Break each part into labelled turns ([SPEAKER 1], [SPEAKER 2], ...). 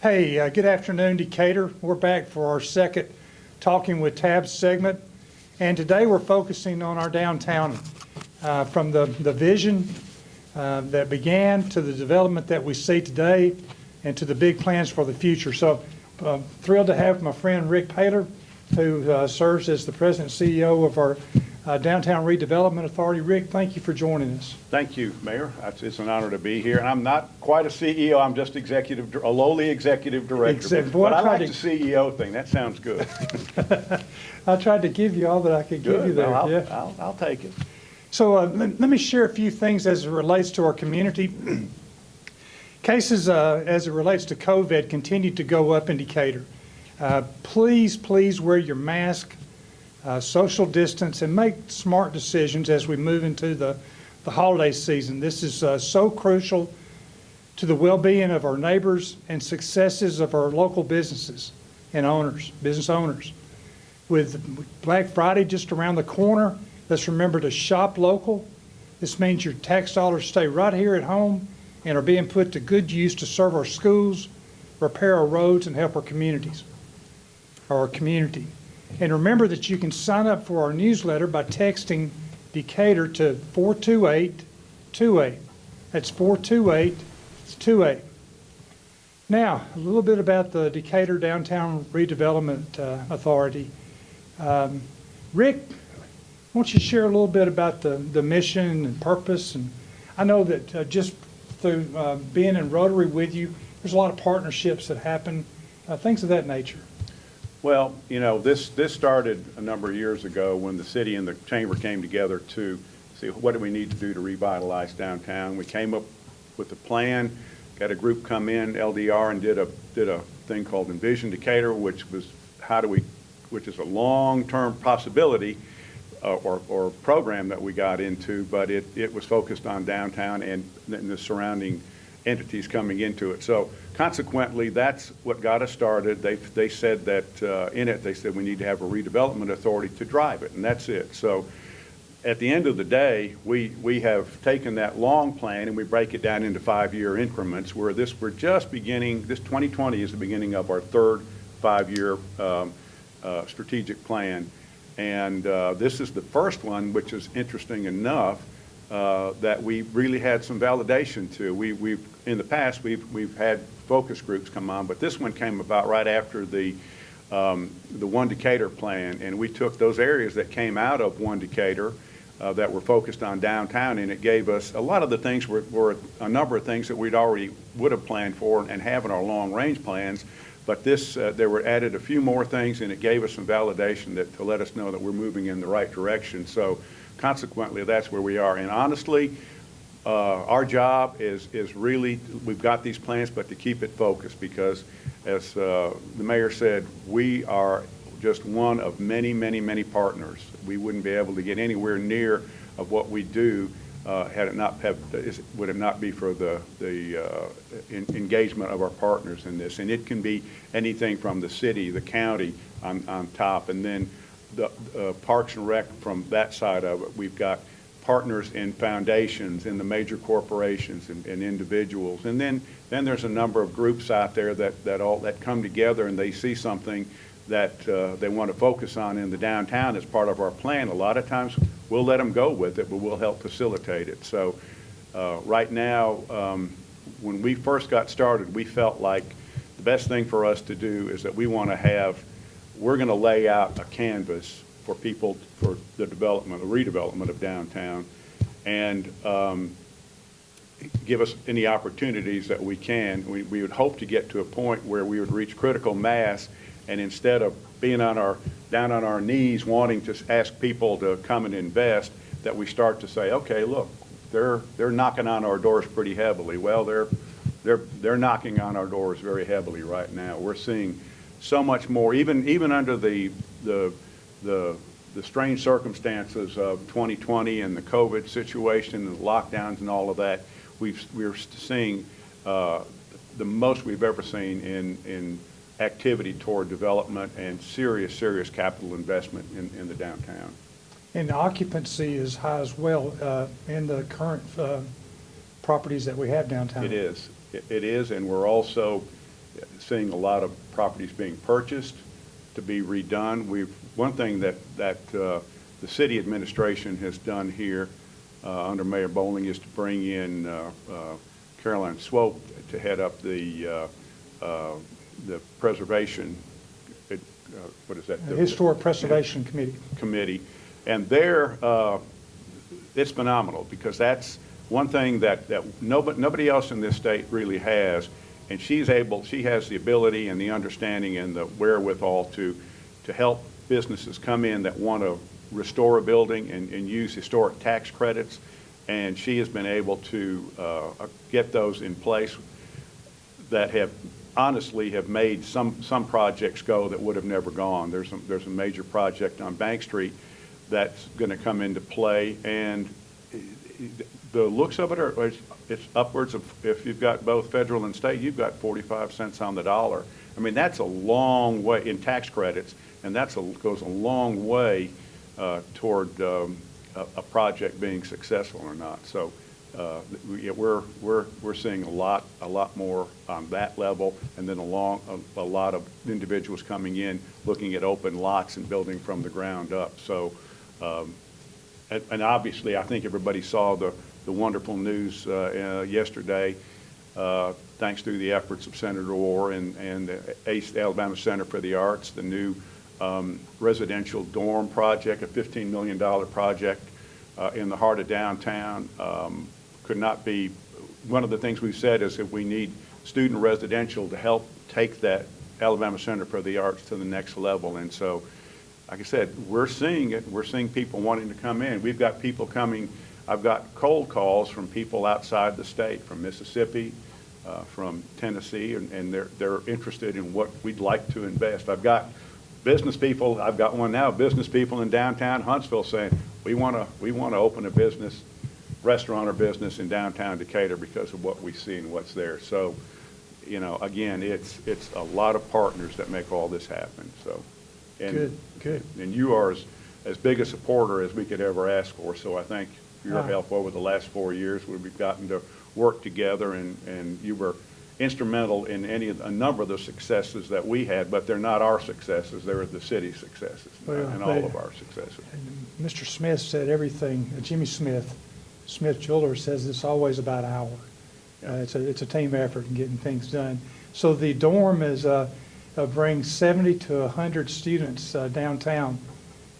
[SPEAKER 1] Hey, good afternoon, Decatur. We're back for our second Talking with Tabs segment. And today we're focusing on our downtown, from the vision that began to the development that we see today and to the big plans for the future. So thrilled to have my friend Rick Paylor, who serves as the president and CEO of our Downtown Redevelopment Authority. Rick, thank you for joining us.
[SPEAKER 2] Thank you, Mayor. It's an honor to be here. And I'm not quite a CEO. I'm just a lowly executive director. But I like the CEO thing. That sounds good.
[SPEAKER 1] I tried to give you all that I could give you there.
[SPEAKER 2] Well, I'll take it.
[SPEAKER 1] So let me share a few things as it relates to our community. Cases as it relates to COVID continue to go up in Decatur. Please wear your mask, social distance, and make smart decisions as we move into the holiday season. This is so crucial to the well-being of our neighbors and successes of our local businesses and business owners. With Black Friday just around the corner, let's remember to shop local. This means your tax dollars stay right here at home and are being put to good use to serve our schools, repair our roads, and help our communities, our community. And remember that you can sign up for our newsletter by texting Decatur to 42828. That's 42828. Now, a little bit about the Decatur Downtown Redevelopment Authority. Rick, why don't you share a little bit about the mission and purpose? And I know that just through being in Rotary with you, there's a lot of partnerships that happen, things of that nature.
[SPEAKER 2] Well, you know, this started a number of years ago when the city and the chamber came together to see what do we need to do to revitalize downtown. We came up with a plan, got a group come in, LDR, and did a thing called Envision Decatur, which is a long-term possibility or program that we got into, but it was focused on downtown and the surrounding entities coming into it. So consequently, that's what got us started. They said that in it, they said we need to have a redevelopment authority to drive it, and that's it. So at the end of the day, we have taken that long plan and we break it down into 5-year increments where we're just beginning, this 2020 is the beginning of our third 5-year strategic plan. And this is the first one, which is interesting enough, that we really had some validation to. We've in the past we've had focus groups come on, but this one came about right after the One Decatur plan, and we took those areas that came out of One Decatur that were focused on downtown, and it gave us a lot of the things were a number of things that we'd already would have planned for and have in our long range plans. But this, there were added a few more things, and it gave us some validation to let us know that we're moving in the right direction. So consequently, that's where we are. And honestly, our job is really, we've got these plans, but to keep it focused, because as the mayor said, we are just one of many, many, many partners. We wouldn't be able to get anywhere near of what we do would it not be for the engagement of our partners in this. And it can be anything from the city, the county on top, and then the Parks and Rec from that side of it. We've got partners in foundations, in the major corporations and individuals. And then there's a number of groups out there that come together and they see something that they want to focus on in the downtown as part of our plan. A lot of times we'll let them go with it, but we'll help facilitate it. So right now, when we first got started, we felt like the best thing for us to do is that we're going to lay out a canvas for people for the redevelopment of downtown, and give us any opportunities that we can. We would hope to get to a point where we would reach critical mass, and instead of being down on our knees wanting to ask people to come and invest, that we start to say, okay, look, they're knocking on our doors pretty heavily. Well, they're knocking on our doors very heavily right now. We're seeing so much more, even under the strange circumstances of 2020 and the COVID situation and the lockdowns and all of that. We're seeing the most we've ever seen in activity toward development and serious capital investment in the downtown.
[SPEAKER 1] And the occupancy is high as well in the current properties that we have downtown.
[SPEAKER 2] It is, and we're also seeing a lot of properties being purchased to be redone. One thing that the city administration has done here under Mayor Bowling is to bring in Caroline Swope to head up the preservation, what is that?
[SPEAKER 1] The Historic Preservation Committee.
[SPEAKER 2] Committee. And it's phenomenal, because that's one thing that nobody else in this state really has. And she has the ability and the understanding and the wherewithal to help businesses come in that want to restore a building and use historic tax credits. And she has been able to get those in place that have honestly made some projects go that would have never gone. There's a major project on Bank Street that's going to come into play, and the looks of it it's upwards of, if you've got both federal and state, you've got 45 cents on the dollar. I mean, that's a long way in tax credits, and goes a long way toward a project being successful or not. So we're seeing a lot more on that level, and then a lot of individuals coming in looking at open lots and building from the ground up. So and obviously I think everybody saw the wonderful news yesterday, thanks to the efforts of Senator Orr and the ACE, Alabama Center for the Arts, the new residential dorm project, a $15 million project in the heart of downtown. Could not be, one of the things we've said is that we need student residential to help take that Alabama Center for the Arts to the next level. And so, like I said, we're seeing it. We're seeing people wanting to come in. We've got people coming. I've got cold calls from people outside the state, from Mississippi, from Tennessee, and they're interested in what we'd like to invest. I've got business people. I've got one now. Business people in downtown Huntsville saying we want to open a restaurant or business in downtown Decatur because of what we see and what's there. So, again, it's a lot of partners that make all this happen. So, and,
[SPEAKER 1] Good.
[SPEAKER 2] And you are as big a supporter as we could ever ask for. So I think your help over the last 4 years, where we've gotten to work together, and you were instrumental in a number of the successes that we had, but they're not our successes, they're the city's successes, and all of our successes.
[SPEAKER 1] Mr. Smith said everything, Jimmy Smith Jewelers says it's always about hour.
[SPEAKER 2] Yeah.
[SPEAKER 1] It's a team effort in getting things done. So the dorm brings 70 to 100 students downtown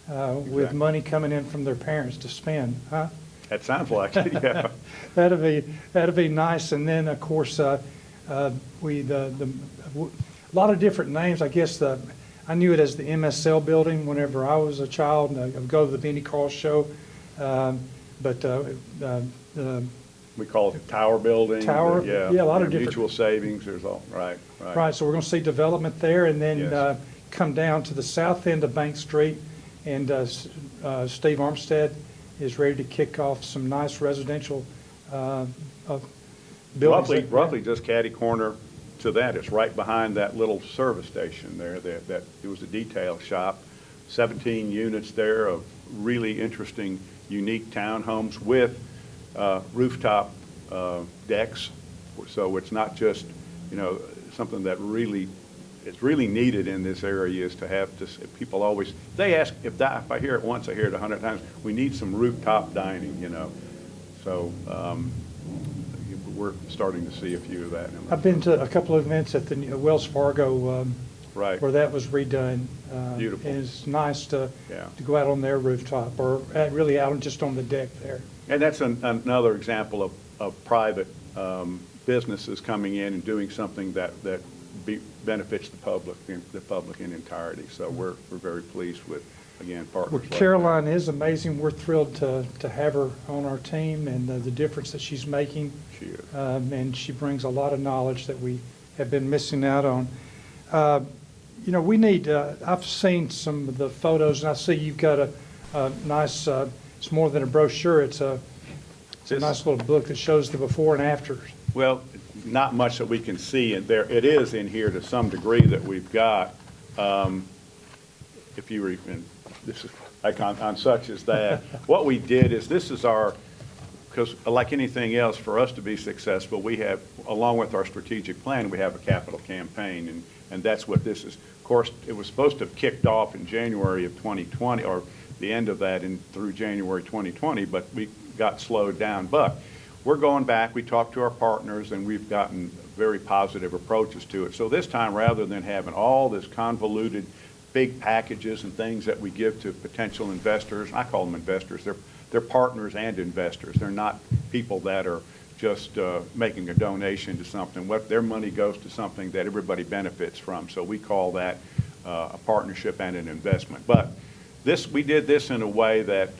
[SPEAKER 1] with money coming in from their parents to spend, huh?
[SPEAKER 2] That sounds like it, yeah.
[SPEAKER 1] That'd be nice. And then, of course, a lot of different names. I guess I knew it as the MSL building whenever I was a child, and I'd go to the Benny Carl show.
[SPEAKER 2] We call it the Tower Building.
[SPEAKER 1] Tower, yeah, a lot of different.
[SPEAKER 2] Mutual savings, there's all, right.
[SPEAKER 1] Right, so we're going to see development there, and then
[SPEAKER 2] Yes.
[SPEAKER 1] come down to the south end of Bank Street, and Steve Armstead is ready to kick off some nice residential buildings.
[SPEAKER 2] Roughly just catty corner to that. It's right behind that little service station there. That it was a detail shop. 17 units there of really interesting, unique townhomes with rooftop decks. So it's not just, something that it's really needed in this area, is to have this. People always, they ask, if I hear it once, I hear it 100 times, we need some rooftop dining, So we're starting to see a few of that.
[SPEAKER 1] I've been to a couple of events at the Wells Fargo
[SPEAKER 2] right.
[SPEAKER 1] where that was redone.
[SPEAKER 2] Beautiful.
[SPEAKER 1] And it's nice to go out on their rooftop, or really out just on the deck there.
[SPEAKER 2] And that's another example of private businesses coming in and doing something that benefits the public in entirety. So we're very pleased with, again, partners like that.
[SPEAKER 1] Caroline is amazing. We're thrilled to have her on our team, and the difference that she's making.
[SPEAKER 2] She is.
[SPEAKER 1] And she brings a lot of knowledge that we have been missing out on. We need, I've seen some of the photos, and I see you've got a nice, it's more than a brochure, it's a nice little book that shows the before and afters.
[SPEAKER 2] Well, not much that we can see, and there it is in here to some degree that we've got. If you were even, this is like on such as that. What we did is, this is our because like anything else, for us to be successful, we have, along with our strategic plan, we have a capital campaign, and that's what this is. Of course, it was supposed to have kicked off in January of 2020, or the end of that through January 2020, but we got slowed down. But we're going back, we talked to our partners, and we've gotten very positive approaches to it. So this time, rather than having all this convoluted big packages and things that we give to potential investors, I call them investors, they're partners and investors. They're not people that are just making a donation to something. Their money goes to something that everybody benefits from. So we call that a partnership and an investment. But we did this in a way that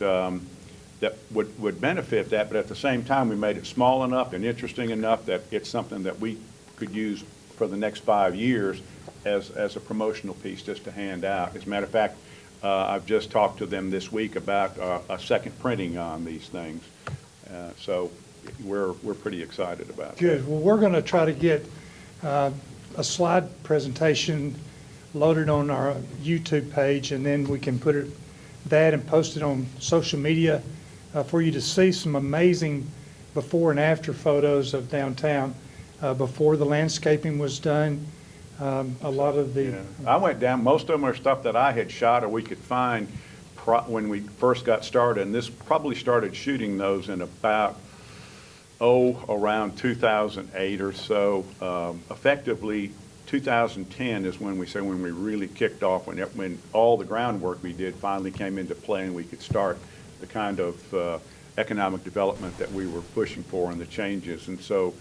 [SPEAKER 2] that would benefit that, but at the same time, we made it small enough and interesting enough that it's something that we could use for the next 5 years as a promotional piece just to hand out. As a matter of fact, I've just talked to them this week about a second printing on these things. So we're pretty excited about it.
[SPEAKER 1] Good. Well, we're going to try to get a slide presentation loaded on our YouTube page, and then we can put that and post it on social media for you to see some amazing before and after photos of downtown before the landscaping was done. A lot of the...
[SPEAKER 2] Yeah. I went down, most of them are stuff that I had shot or we could find when we first got started, and this probably started shooting those in about, around 2008 or so. Effectively, 2010 is when we really kicked off, when all the groundwork we did finally came into play and we could start the kind of economic development that we were pushing for and the changes. And so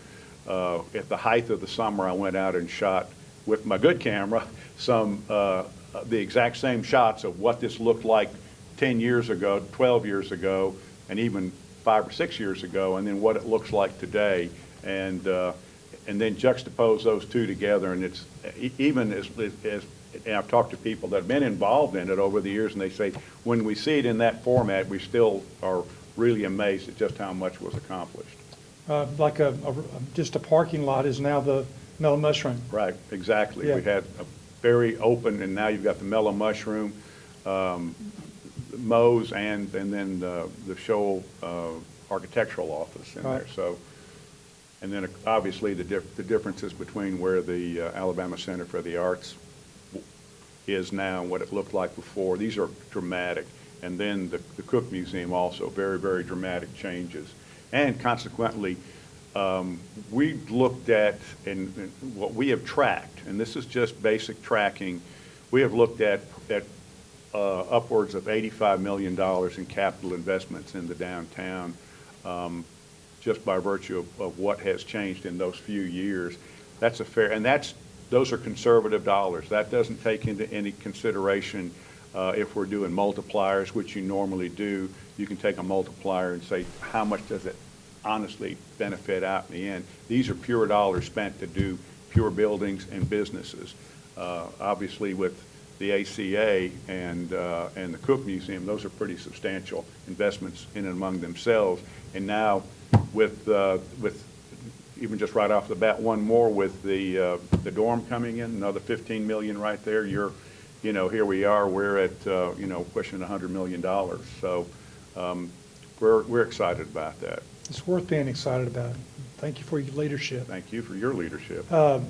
[SPEAKER 2] at the height of the summer, I went out and shot with my good camera the exact same shots of what this looked like 10 years ago, 12 years ago, and even 5 or 6 years ago, and then what it looks like today. And then juxtapose those two together, and it's even as and I've talked to people that have been involved in it over the years, and they say when we see it in that format, we still are really amazed at just how much was accomplished.
[SPEAKER 1] Like just a parking lot is now the Mellow Mushroom.
[SPEAKER 2] Right, exactly.
[SPEAKER 1] Yeah.
[SPEAKER 2] We had a very open, and now you've got the Mellow Mushroom, Moe's, and then the Shoal Architectural Office in there. So. And then obviously the differences between where the Alabama Center for the Arts is now and what it looked like before. These are dramatic. And then the Cook Museum also, very, very dramatic changes. And consequently, we looked at, and what we have tracked, and this is just basic tracking, we have looked at upwards of $85 million in capital investments in the downtown, just by virtue of what has changed in those few years. That's a fair, and those are conservative dollars. That doesn't take into any consideration if we're doing multipliers, which you normally do. You can take a multiplier and say, how much does it honestly benefit out in the end? These are pure dollars spent to do pure buildings and businesses. Obviously with the ACA and the Cook Museum, those are pretty substantial investments in and among themselves. And now with even just right off the bat, one more with the dorm coming in, another $15 million right there. Here we are. We're at pushing $100 million. So we're excited about that.
[SPEAKER 1] It's worth being excited about. Thank you for your leadership.
[SPEAKER 2] Thank you for your leadership.
[SPEAKER 1] Well,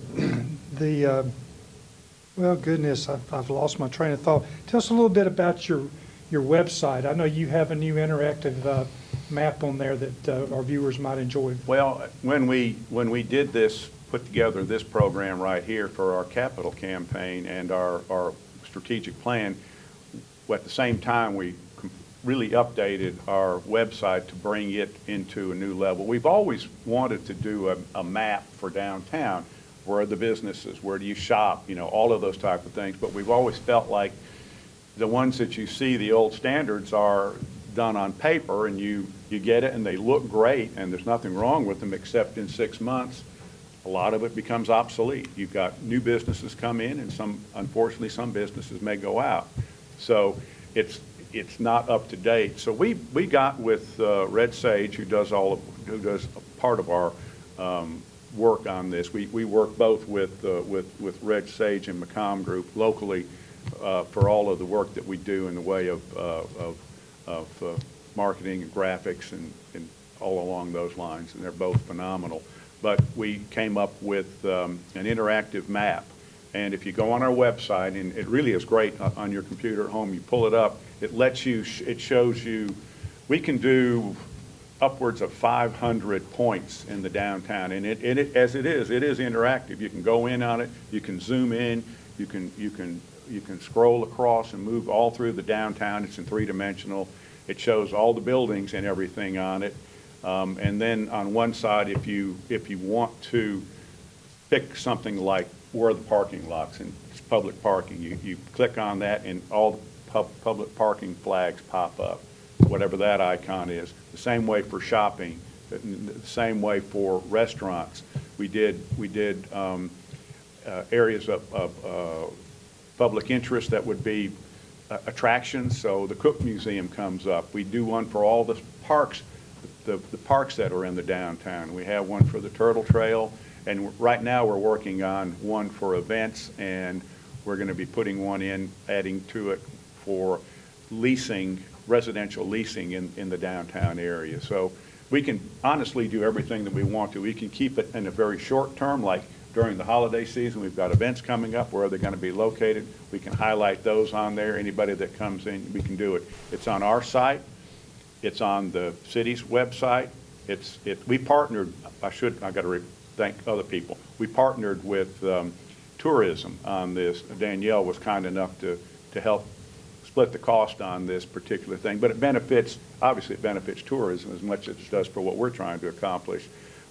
[SPEAKER 1] goodness, I've lost my train of thought. Tell us a little bit about your website. I know you have a new interactive map on there that our viewers might enjoy.
[SPEAKER 2] Well, when we did this, put together this program right here for our capital campaign and our strategic plan, at the same time we really updated our website to bring it into a new level. We've always wanted to do a map for downtown. Where are the businesses? Where do you shop? All of those type of things. But we've always felt like the ones that you see, the old standards, are done on paper, and you get it and they look great and there's nothing wrong with them, except in 6 months a lot of it becomes obsolete. You've got new businesses come in, and unfortunately some businesses may go out. So it's not up to date. So we got with Red Sage, who does part of our work on this. We work both with Red Sage and McComm Group locally for all of the work that we do in the way of marketing and graphics and all along those lines, and they're both phenomenal. But we came up with an interactive map. And if you go on our website, and it really is great on your computer at home, you pull it up, it lets you, it shows you, we can do upwards of 500 points in the downtown. And as it is interactive. You can go in on it, you can zoom in, you can scroll across and move all through the downtown. It's in three-dimensional. It shows all the buildings and everything on it. And then on one side, if you want to pick something like where the parking lots and it's public parking, you click on that and all the public parking flags pop up, whatever that icon is. The same way for shopping, the same way for restaurants. We did areas of public interest that would be attractions. So the Cook Museum comes up. We do one for all the parks, the parks that are in the downtown. We have one for the Turtle Trail, and right now we're working on one for events, and we're going to be putting one in, adding to it for leasing, residential leasing in the downtown area. So we can honestly do everything that we want to. We can keep it in a very short term, like during the holiday season, we've got events coming up, where they're going to be located. We can highlight those on there. Anybody that comes in, we can do it. It's on our site. It's on the city's website. We partnered, I got to thank other people. We partnered with tourism on this. Danielle was kind enough to help split the cost on this particular thing, but obviously it benefits tourism as much as it does for what we're trying to accomplish.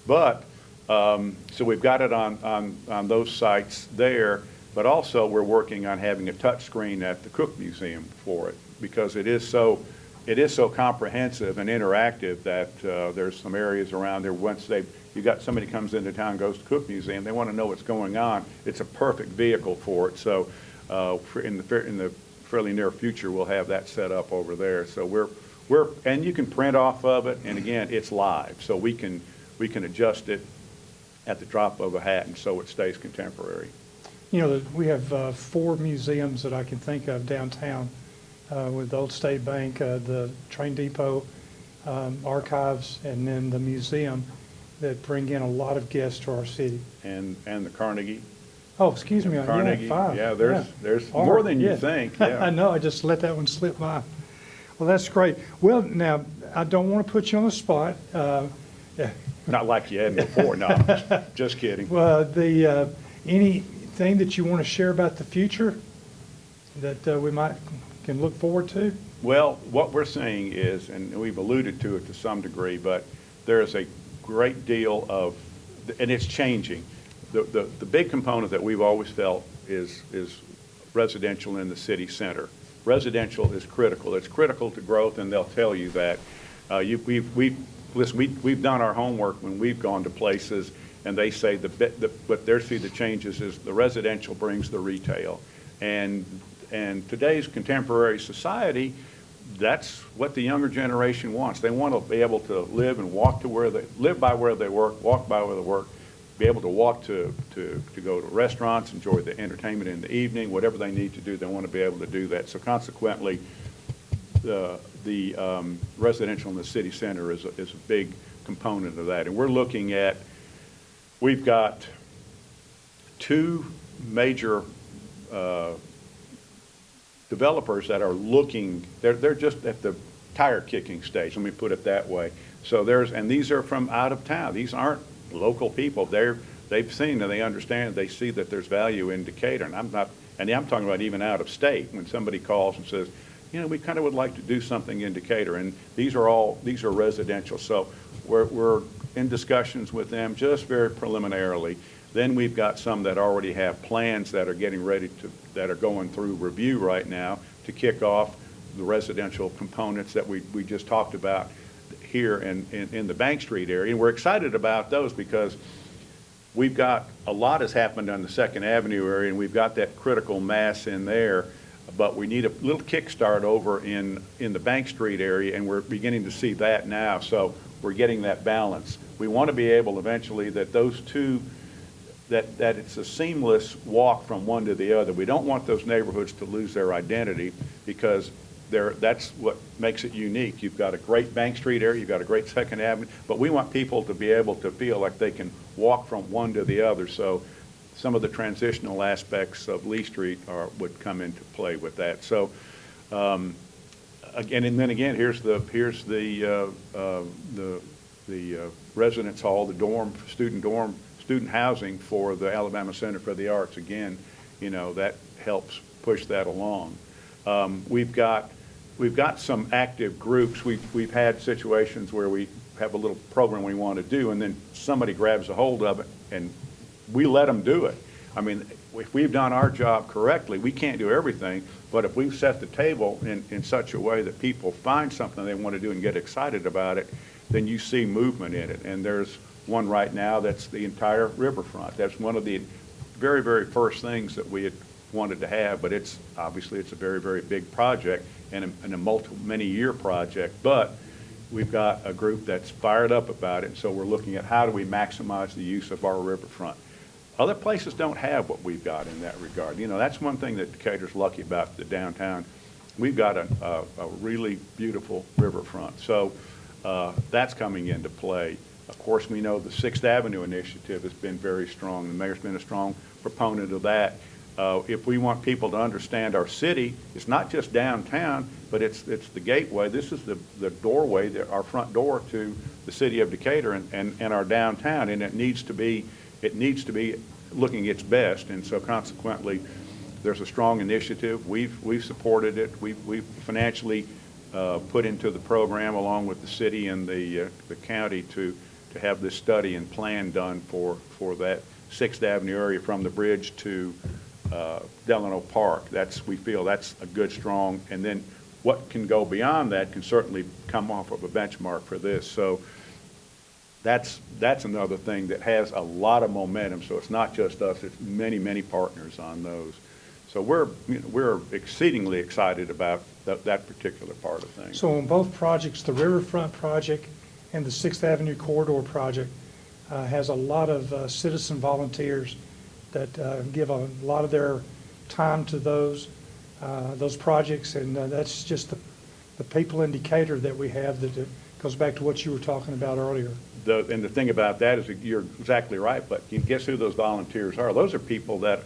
[SPEAKER 2] But, so we've got it on those sites there, but also we're working on having a touch screen at the Cook Museum for it, because it is so comprehensive and interactive that there's some areas around there. Once you got somebody comes into town, goes to Cook Museum, they want to know what's going on. It's a perfect vehicle for it. So in the fairly near future, we'll have that set up over there. So and you can print off of it, and again, it's live, so we can adjust it at the drop of a hat, and so it stays contemporary.
[SPEAKER 1] You know, we have 4 museums that I can think of downtown, with the Old State Bank, the train depot, archives, and then the museum, that bring in a lot of guests to our city.
[SPEAKER 2] And the Carnegie.
[SPEAKER 1] Oh, excuse me.
[SPEAKER 2] Carnegie.
[SPEAKER 1] Yeah, 5.
[SPEAKER 2] Yeah, there's more than you think. Yeah.
[SPEAKER 1] I know. I just let that one slip by. Well, that's great. Well, now, I don't want to put you on the spot. Yeah.
[SPEAKER 2] Not like you had before. No, just kidding.
[SPEAKER 1] Well, anything that you want to share about the future that we can look forward to?
[SPEAKER 2] Well, what we're seeing is, and we've alluded to it to some degree, but there is a great deal of, and it's changing. The big component that we've always felt is residential in the city center. Residential is critical. It's critical to growth, and they'll tell you that. We've done our homework when we've gone to places, and they say what they see the changes is the residential brings the retail, and today's contemporary society, that's what the younger generation wants. They want to be able to live and walk to live by where they work, walk by where they work, be able to walk to go to restaurants, enjoy the entertainment in the evening, whatever they need to do, they want to be able to do that. So consequently, the residential in the city center is a big component of that. And we've got 2 major developers that are looking, they're just at the tire kicking stage, let me put it that way. So and these are from out of town. These aren't local people. They've seen and they understand, they see that there's value in Decatur. And I'm talking about even out of state, when somebody calls and says, we kind of would like to do something in Decatur. And these are residential. So we're in discussions with them just very preliminarily. Then we've got some that already have plans that are getting ready that are going through review right now to kick off the residential components that we just talked about here in the Bank Street area. And we're excited about those because we've got a lot has happened on the 2nd Avenue area, and we've got that critical mass in there, but we need a little kickstart over in the Bank Street area, and we're beginning to see that now. So we're getting that balance. We want to be able eventually that those two, that it's a seamless walk from one to the other. We don't want those neighborhoods to lose their identity, because that's what makes it unique. You've got a great Bank Street area, you've got a great Second Avenue, but we want people to be able to feel like they can walk from one to the other. So some of the transitional aspects of Lee Street would come into play with that. So again, and then again, here's the residence hall, the student housing for the Alabama Center for the Arts. Again, that helps push that along. We've got some active groups. We've had situations where we have a little program we want to do, and then somebody grabs a hold of it, and we let them do it. I mean, if we've done our job correctly, we can't do everything, but if we've set the table in such a way that people find something they want to do and get excited about it, then you see movement in it. And there's one right now that's the entire riverfront. That's one of the very, very first things that we had wanted to have, but obviously it's a very, very big project and a many-year project, but we've got a group that's fired up about it, so we're looking at how do we maximize the use of our riverfront. Other places don't have what we've got in that regard. That's one thing that Decatur's lucky about the downtown. We've got a really beautiful riverfront, so that's coming into play. Of course, we know the Sixth Avenue initiative has been very strong. The mayor's been a strong proponent of that. If we want people to understand our city, it's not just downtown, but it's the gateway. This is the doorway, our front door to the city of Decatur and our downtown, and it needs to be looking its best. And so consequently, there's a strong initiative. We've supported it. We've financially put into the program along with the city and the county to have this study and plan done for that Sixth Avenue area from the bridge to Delano Park. We feel that's a good, strong, and then what can go beyond that can certainly come off of a benchmark for this. So that's another thing that has a lot of momentum. So it's not just us; it's many, many partners on those. So we're exceedingly excited about that particular part of things.
[SPEAKER 1] So on both projects, the Riverfront project and the Sixth Avenue Corridor project has a lot of citizen volunteers that give a lot of their time to those projects, and that's just the people in Decatur that we have that goes back to what you were talking about earlier.
[SPEAKER 2] And the thing about that is that you're exactly right, but you guess who those volunteers are? Those are people that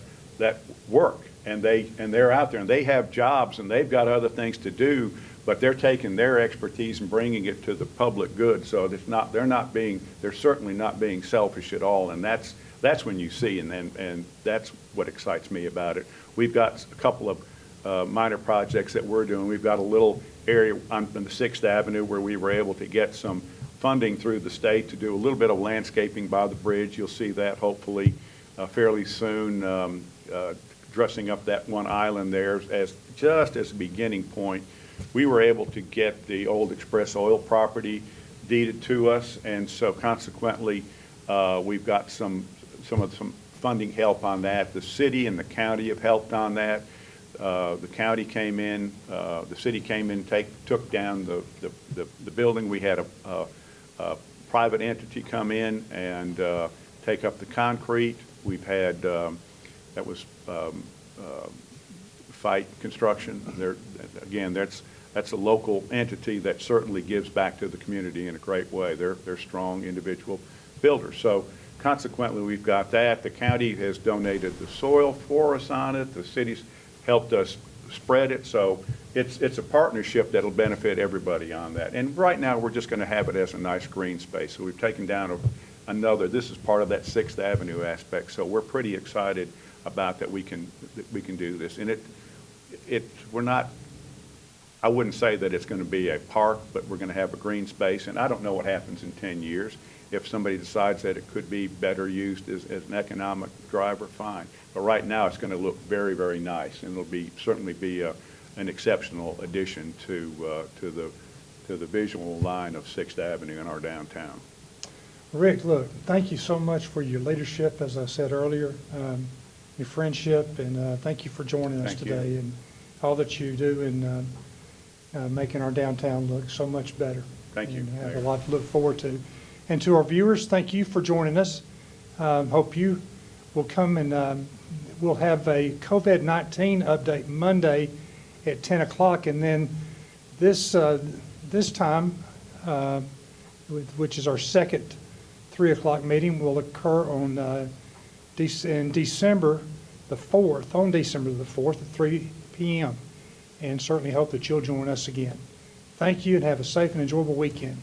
[SPEAKER 2] work, and they're out there, and they have jobs, and they've got other things to do, but they're taking their expertise and bringing it to the public good. So they're certainly not being selfish at all, and that's when you see, and that's what excites me about it. We've got a couple of minor projects that we're doing. We've got a little area on the Sixth Avenue where we were able to get some funding through the state to do a little bit of landscaping by the bridge. You'll see that hopefully fairly soon, dressing up that one island there just as a beginning point. We were able to get the old Express Oil property deeded to us, and so consequently we've got some funding help on that. The city and the county have helped on that. The county came in, the city came in, took down the building. We had a private entity come in and take up the concrete. We've had, that was Fight Construction. Again, that's a local entity that certainly gives back to the community in a great way. They're strong individual builders. So consequently, we've got that. The county has donated the soil for us on it. The city's helped us spread it. So it's a partnership that'll benefit everybody on that. And right now, we're just going to have it as a nice green space. So we've taken down this is part of that Sixth Avenue aspect. So we're pretty excited about that we can do this. And we're not, I wouldn't say that it's going to be a park, but we're going to have a green space. And I don't know what happens in 10 years. If somebody decides that it could be better used as an economic driver, fine. But right now, it's going to look very, very nice, and it'll certainly be an exceptional addition to the visual line of Sixth Avenue in our downtown.
[SPEAKER 1] Rick, look, thank you so much for your leadership, as I said earlier, your friendship, and thank you for joining us today and all that you do in making our downtown look so much better.
[SPEAKER 2] Thank you.
[SPEAKER 1] And have a lot to look forward to. And to our viewers, thank you for joining us. Hope you will come and we'll have a COVID-19 update Monday at 10 o'clock, and then This time, which is our second 3 o'clock meeting, will occur on in December the 4th, on December the 4th at 3 p.m. And certainly hope that you'll join us again. Thank you and have a safe and enjoyable weekend.